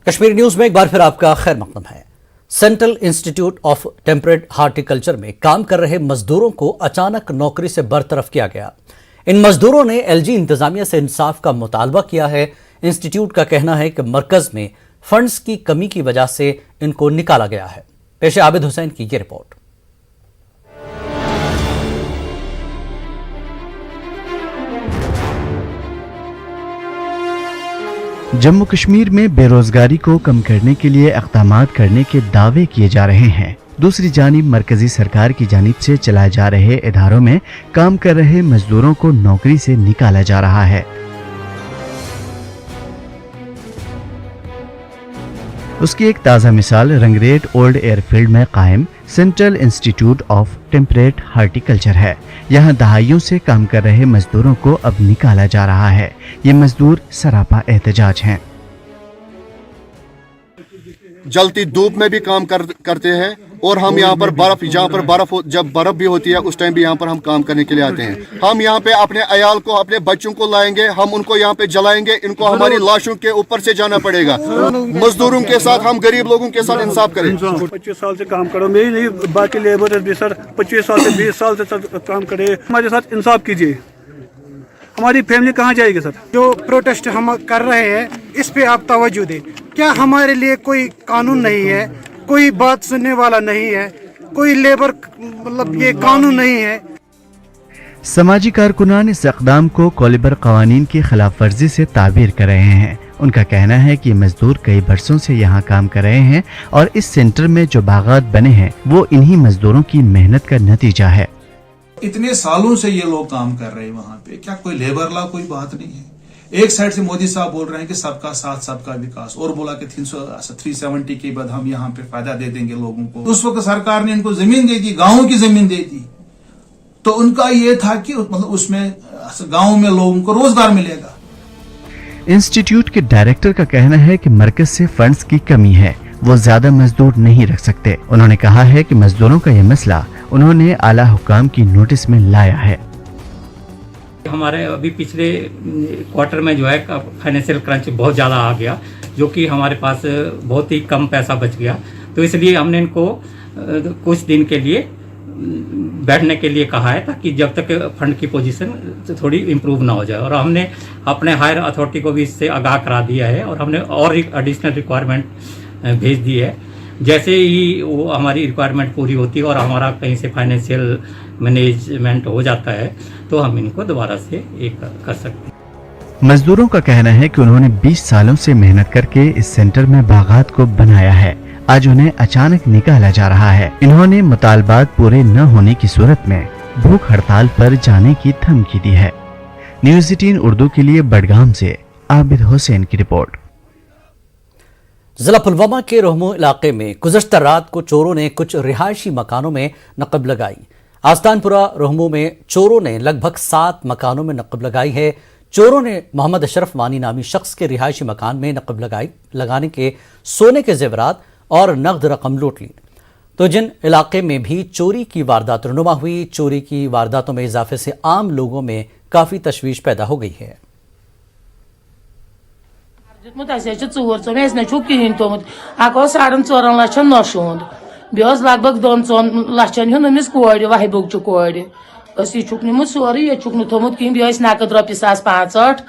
Kashmir news میں ایک بار پھر آپ کا خیر مقدم ہے۔ Central institute of template horticulture میں کام کر رہے مزدوروں کو اچانک نوکری سے برطرف کیا گیا۔ ان مزدوروں نے ایل جی انتظامیہ سے انصاف کا مطالبہ کیا ہے۔ انسٹیٹیوٹ کا کہنا ہے کہ مرکز میں فنڈز کی کمی کی وجہ سے ان کو نکالا گیا ہے۔ پیش عابد حسین کی یہ رپورٹ۔ جموں کشمیر میں بے روزگاری کو کم کرنے کے لیے اقدامات کرنے کے دعوے کیے جا رہے ہیں۔ دوسری جانب مرکزی سرکار کی جانب سے چلائے جا رہے اداروں میں کام کر رہے مزدوروں کو نوکری سے نکالا جا رہا ہے۔ اس کی ایک تازہ مثال رنگریٹ اولڈ ایئر فیلڈ میں قائم central institute of template horticulture ہے۔ یہاں دہائیوں سے کام کر رہے مزدوروں کو اب نکالا جا رہا ہے۔ یہ مزدور سراپا احتجاج ہیں۔ جلتی دھوپ میں بھی کام کرتے ہیں اور ہم یہاں پر جہاں پر جب برف بھی ہوتی ہے اس ٹائم بھی یہاں پر ہم کام کرنے کے لیے آتے ہیں۔ ہم یہاں پہ اپنے عیال کو اپنے بچوں کو لائیں گے، ہم ان کو یہاں پہ جلائیں گے، ان کو ہماری لاشوں کے اوپر سے جانا پڑے گا۔ مزدوروں کے ساتھ ہم غریب لوگوں کے ساتھ انصاف کریں۔ 25 سال سے کام کرو، میں نہیں باقی لیبر بھی سر 25 سال سے 20 سال سے کام کرے، ہمارے ساتھ انصاف کیجیے۔ ہماری فیملی کہاں جائے گی سر؟ جو پروٹیسٹ ہم کر رہے ہیں اس پہ آپ توجہ دیں۔ کیا ہمارے لیے کوئی قانون نہیں ہے؟ کوئی بات سننے والا نہیں ہے؟ کوئی لیبر یہ قانون نہیں ہے؟ سماجی کارکنان اس اقدام کو کولیبر قوانین کی خلاف ورزی سے تعبیر کر رہے ہیں۔ ان کا کہنا ہے کہ یہ مزدور کئی برسوں سے یہاں کام کر رہے ہیں اور اس سینٹر میں جو باغات بنے ہیں وہ انہی مزدوروں کی محنت کا نتیجہ ہے۔ اتنے سالوں سے یہ لوگ کام کر رہے ہیں وہاں پہ، کیا کوئی لیبر لا کوئی بات نہیں ہے؟ ایک سائڈ سے مودی صاحب بول رہے ہیں کہ سب کا ساتھ سب کا وکاس، اور بولا کہ 370 کے بعد ہم یہاں پہ فائدہ دے دیں گے لوگوں کو۔ اس وقت سرکار نے ان کو زمین دے دی، گاؤں کی زمین دے دی، تو ان کا یہ تھا کہ مطلب اس میں گاؤں میں لوگوں کو روزگار ملے گا۔ انسٹیٹیوٹ کے ڈائریکٹر کا کہنا ہے کہ مرکز سے فنڈز کی کمی ہے، وہ زیادہ مزدور نہیں رکھ سکتے۔ انہوں نے کہا ہے کہ مزدوروں کا یہ مسئلہ انہوں نے اعلیٰ حکام کی نوٹس میں لایا ہے۔ ہمارے ابھی پچھلے کوارٹر میں جو ہے فائنینشیل کرنچ بہت زیادہ آ گیا، جو کہ ہمارے پاس بہت ہی کم پیسہ بچ گیا، تو اس لیے ہم نے ان کو کچھ دن کے لیے بیٹھنے کے لیے کہا ہے تاکہ جب تک فنڈ کی پوزیشن تھوڑی امپروو نہ ہو جائے، اور ہم نے اپنے ہائر اتھارٹی کو بھی اس سے آگاہ کرا دیا ہے، اور ہم نے اور ایڈیشنل ریکوائرمنٹ بھیج دی ہے۔ جیسے ہی وہ ہماری ریکوائرمنٹ پوری ہوتی ہے اور ہمارا کہیں سے فائنینشیل مینجمنٹ ہو جاتا ہے تو ہم ان کو دوبارہ سے ایک کر سکتے ہیں۔ مزدوروں کا کہنا ہے کہ انہوں نے 20 سالوں سے محنت کر کے اس سینٹر میں باغات کو بنایا ہے، آج انہیں اچانک نکالا جا رہا ہے۔ انہوں نے مطالبات پورے نہ ہونے کی صورت میں بھوک ہڑتال پر جانے کی دھمکی دی ہے۔ نیوز 18 اردو کے لیے بڑگام سے عابد حسین کی رپورٹ۔ ضلع پلوامہ کے رہمو علاقے میں گزشتہ رات کو چوروں نے کچھ رہائشی مکانوں میں نقب لگائی۔ آستان پورہ رہمو میں چوروں نے لگ بھگ 7 مکانوں میں نقب لگائی ہے۔ چوروں نے محمد اشرف وانی نامی شخص کے رہائشی مکان میں نقب لگانے کے سونے کے زیورات اور نقد رقم لوٹ لی، تو جن علاقے میں بھی چوری کی واردات رونما ہوئی۔ چوری کی وارداتوں میں اضافے سے عام لوگوں میں کافی تشویش پیدا ہو گئی ہے۔ بیس لگ بھگ 2-3 لچھن ہمس کور وحبوک کور یہ نمت سوری یہ تھومت کھین بیس نقد ₹1,500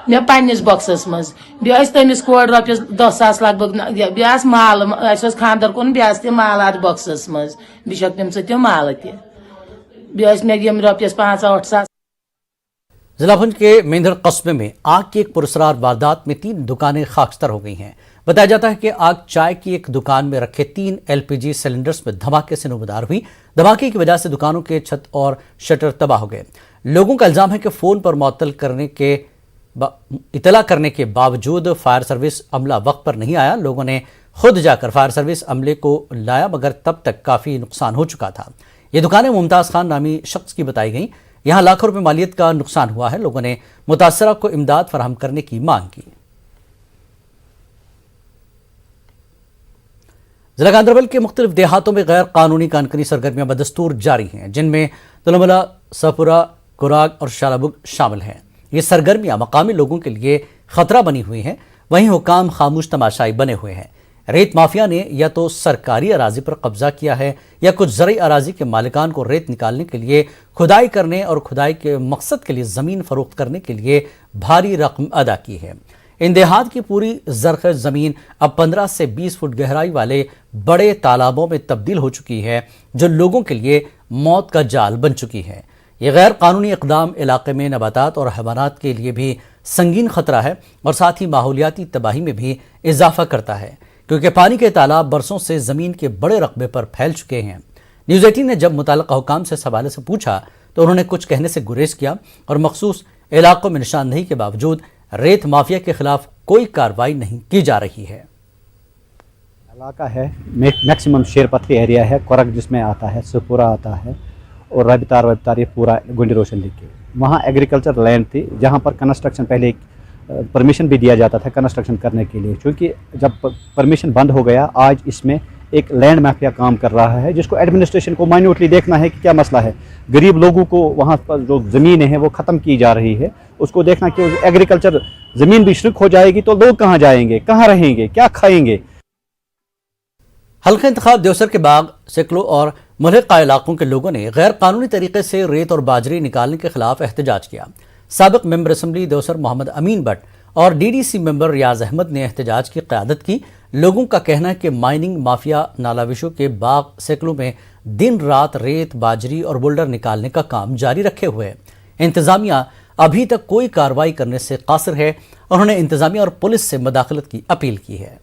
مے پنس بکسس مز بیس تمس کور ₹10,000 لگ بھگ بیس مال خاندر کن بیس تم مال ات بکسس مز بیک تم تم مال تیس مے یم ₹5,000-8,000۔ ضلع بھنج کے میندر قصبے میں آگ کی ایک پراسرار واردات میں 3 دکانیں خاکستر ہو گئی ہیں۔ بتایا جاتا ہے کہ آگ چائے کی ایک دکان میں رکھے 3 LPG سلنڈرز میں دھماکے سے نمودار ہوئی۔ دھماکے کی وجہ سے دکانوں کے چھت اور شٹر تباہ ہو گئے۔ لوگوں کا الزام ہے کہ فون پر اطلاع کرنے کے باوجود فائر سروس عملہ وقت پر نہیں آیا۔ لوگوں نے خود جا کر فائر سروس عملے کو لایا، مگر تب تک کافی نقصان ہو چکا تھا۔ یہ دکانیں ممتاز خان نامی شخص کی بتائی گئیں۔ یہاں لاکھوں روپے مالیت کا نقصان ہوا ہے۔ لوگوں نے متاثرہ کو امداد فراہم کرنے کی مانگ کی۔ ضلع گاندربل کے مختلف دیہاتوں میں غیر قانونی کانکنی سرگرمیاں بدستور جاری ہیں، جن میں تلملا، سپورہ، کوراگ اور شالابگ شامل ہیں۔ یہ سرگرمیاں مقامی لوگوں کے لیے خطرہ بنی ہوئی ہیں۔ वहीं हुकाम खामोश तमाशाई बने हुए हैं। रेत माफिया ने या तो सरकारी अराजी पर कब्जा किया है या कुछ ज़रई अराजी के मालिकान को रेत निकालने के लिए खुदाई करने और खुदाई के मकसद के लिए ज़मीन फरोख्त करने के लिए भारी रकम अदा की है। इन देहात की पूरी ज़रख़ ज़मीन अब 15 से 20 फुट गहराई वाले बड़े तालाबों में तब्दील हो चुकी है, जो लोगों के लिए मौत का जाल बन चुकी है। ये गैर कानूनी इक़दाम इलाके में नबातात और हैवानात के लिए भी संगीन ख़तरा है और साथ ही माहौलियाती तबाही में भी इजाफा करता है, क्योंकि पानी के तालाब बरसों से ज़मीन के बड़े रकबे पर फैल चुके हैं। न्यूज़ 18 ने जब मुतल्लिक़ा हुकाम से इस हवाले से पूछा तो उन्होंने कुछ कहने से गुरेज किया और मखसूस इलाकों में निशानदही के बावजूद रेत माफिया के खिलाफ कोई कार्रवाई नहीं की जा रही है। इलाका है मैक्सिमम शेरपथरी एरिया है, कोरग जिसमें आता है, सुपुरा आता है और रबितार ये पूरा गुंडी रोशन लीग के वहाँ एग्रीकल्चर लैंड थी, जहाँ पर कंस्ट्रक्शन पहले परमिशन भी दिया जाता था कंस्ट्रक्शन करने के लिए। क्योंकि जब परमिशन बंद हो गया, आज इसमें एक लैंड माफिया काम कर रहा है, जिसको एडमिनिस्ट्रेशन को माइन्यूटली देखना है कि क्या मसला है। गरीब लोगों को वहाँ पर जो ज़मीन है वो ख़त्म की जा रही है, उसको देखना कि एग्रीकल्चर ज़मीन भी शुरू हो जाएगी तो लोग कहाँ जाएंगे, कहाँ रहेंगे, क्या खाएंगे। हल्का इंतखाब देवसर के बाग, सिकलो और मुल्हिका इलाकों के लोगों ने गैर कानूनी तरीके से रेत और बाजरी निकालने के खिलाफ एहतजाज किया। साबिक मेंबर असम्बली देवसर मोहम्मद अमीन भट्ट और डीडीसी मेंबर रियाज अहमद ने एहतजाज की क़यादत की। लोगों का कहना है कि माइनिंग माफिया नालाविशों के बाग सेकलों में दिन रात रेत, बाजरी और बोल्डर निकालने का काम जारी रखे हुए है। इंतजामिया अभी तक कोई कार्रवाई करने से कासिर है। उन्होंने इंतजामिया और पुलिस से मदाखलत की अपील की है।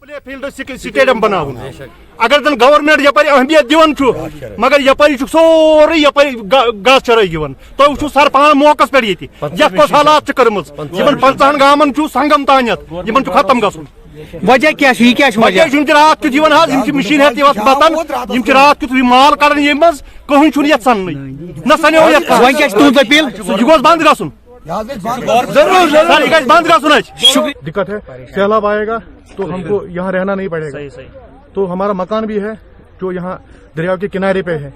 स्टेडियम बनाओ अगर जन गवर्नमेंट यपर अहमियत दिवन मगर यपर सोरे यपर गास चराई दिवन तो वो सर पान मौकस पे ये कस हालात कर्म 50 गामन संगम तानत खत्म गसन वजह क्या वजह रात कित मशीन है बतन रात कित माल कड़न ये कहन ये सन न सनो ये बंद गसन बंद गसन। दिक्कत है, सैलाब आएगा तो हमको यहाँ रहना नहीं पड़ेगा। तो हमारा मकान भी है जो यहाँ दरिया के किनारे पे है।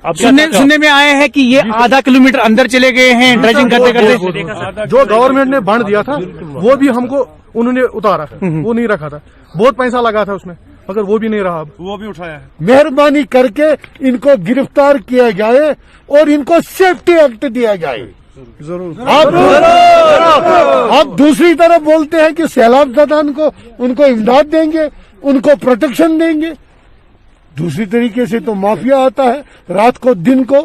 अब सुनने में आया है कि ये आधा किलोमीटर अंदर चले गए हैं ड्रेजिंग करते करते। जो गवर्नमेंट ने बांध दिया था वो भी हमको उन्होंने उतारा, वो नहीं रखा था। बहुत पैसा लगा था उसमें मगर वो भी नहीं रहा, वो भी उठाया है। मेहरबानी करके इनको गिरफ्तार किया जाए और इनको सेफ्टी एक्ट दिया जाए जरूर। आप दूसरी तरफ बोलते हैं कि सैलाब ज़दान को उनको इमदाद देंगे, उनको प्रोटेक्शन देंगे। दूसरी तरीके से तो माफिया आता है रात को दिन को।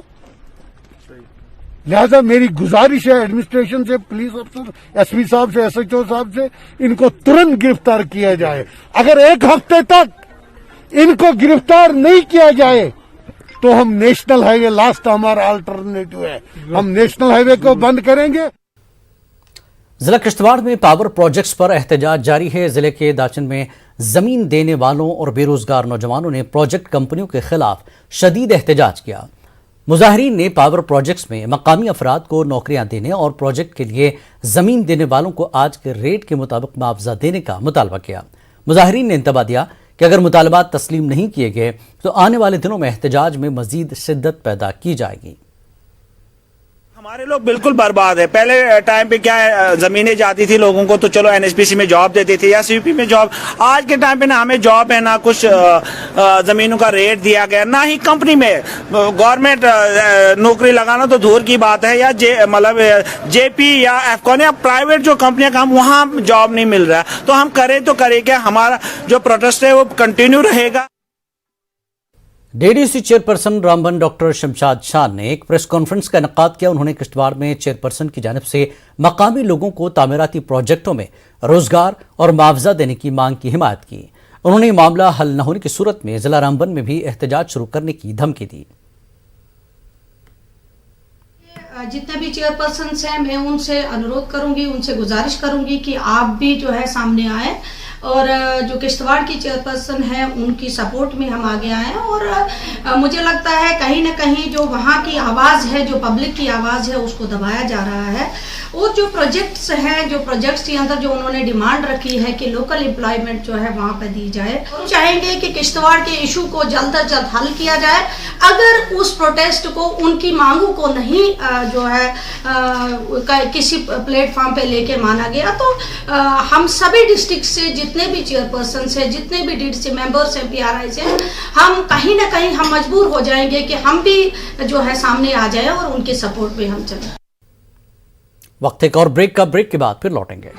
लिहाजा मेरी गुजारिश है एडमिनिस्ट्रेशन से, पुलिस अफसर, एसपी साहब से, एसएचओ साहब से, इनको तुरंत गिरफ्तार किया जाए। अगर एक हफ्ते तक इनको गिरफ्तार नहीं किया जाए तो हम नेशनल हाईवे, लास्ट हमारा अल्टरनेटिव है, हम नेशनल हाईवे को बंद करेंगे। जिला किश्तवाड़ में पावर प्रोजेक्ट्स पर एहतजाज जारी है। जिले के दाचन में जमीन देने वालों और बेरोजगार नौजवानों ने प्रोजेक्ट कंपनियों के खिलाफ शदीद एहतजाज किया। मुजाहिरीन ने पावर प्रोजेक्ट्स में मकामी अफराद को नौकरियां देने और प्रोजेक्ट के लिए जमीन देने वालों को आज के रेट के मुताबिक मुआवजा देने का मुतालबा किया। मुजाहिरीन ने इंतबा दिया कि अगर मुतालबात तस्लीम नहीं किए गए तो आने वाले दिनों में एहतजाज में मजीद शिद्दत पैदा की जाएगी। हमारे लोग बिल्कुल बर्बाद है। पहले टाइम पे क्या है, जमीनें जाती थी लोगों को तो चलो एनएचपीसी में जॉब देते थे या सीयूपी में जॉब। आज के टाइम पे ना हमें जॉब है, ना कुछ जमीनों का रेट दिया गया, ना ही कंपनी में गवर्नमेंट नौकरी लगाना तो दूर की बात है, या मतलब जेपी या एफकॉन या प्राइवेट जो कंपनियां काम वहाँ जॉब नहीं मिल रहा है। तो हम करें तो करें क्या, हमारा जो प्रोटेस्ट है वो कंटिन्यू रहेगा। DDC chairperson Ramban doctor Shamshad Shah ने एक प्रेस कॉन्फ्रेंस का इनेकाद किया। उन्होंने किश्तवाड़ में चेयरपर्सन की जानिब से मकामी लोगों को तामीराती प्रोजेक्टों में रोजगार और मुआवजा देने की मांग की हिमायत की। उन्होंने मामला हल न होने की सूरत में जिला रामबन में भी एहतजाज शुरू करने की धमकी दी। जितने भी चेयरपर्सन हैं मैं उनसे अनुरोध करूंगी, उनसे गुजारिश करूंगी कि आप भी जो है सामने आए और जो किश्तवाड़ की चेयरपर्सन है उनकी सपोर्ट में हम आगे आए हैं। और मुझे लगता है कहीं ना कहीं जो वहाँ की आवाज़ है, जो पब्लिक की आवाज़ है, उसको दबाया जा रहा है। और जो प्रोजेक्ट्स हैं, जो प्रोजेक्ट्स के अंदर जो उन्होंने डिमांड रखी है कि लोकल एम्प्लॉयमेंट जो है वहाँ पर दी जाए, हम चाहेंगे कि किश्तवाड़ के इशू को जल्द से जल्द हल किया जाए। अगर उस प्रोटेस्ट को, उनकी मांगों को नहीं जो है किसी प्लेटफॉर्म पे लेके माना गया तो हम सभी डिस्ट्रिक्ट से जितने भी चेयरपर्सन हैं, जितने भी डीडीसी मेंबर्स हैं, पीआरआई से, हम कहीं ना कहीं हम मजबूर हो जाएंगे कि हम भी जो है सामने आ जाए और उनके सपोर्ट में हम चलें। वक्त एक और ब्रेक के बाद फिर लौटेंगे।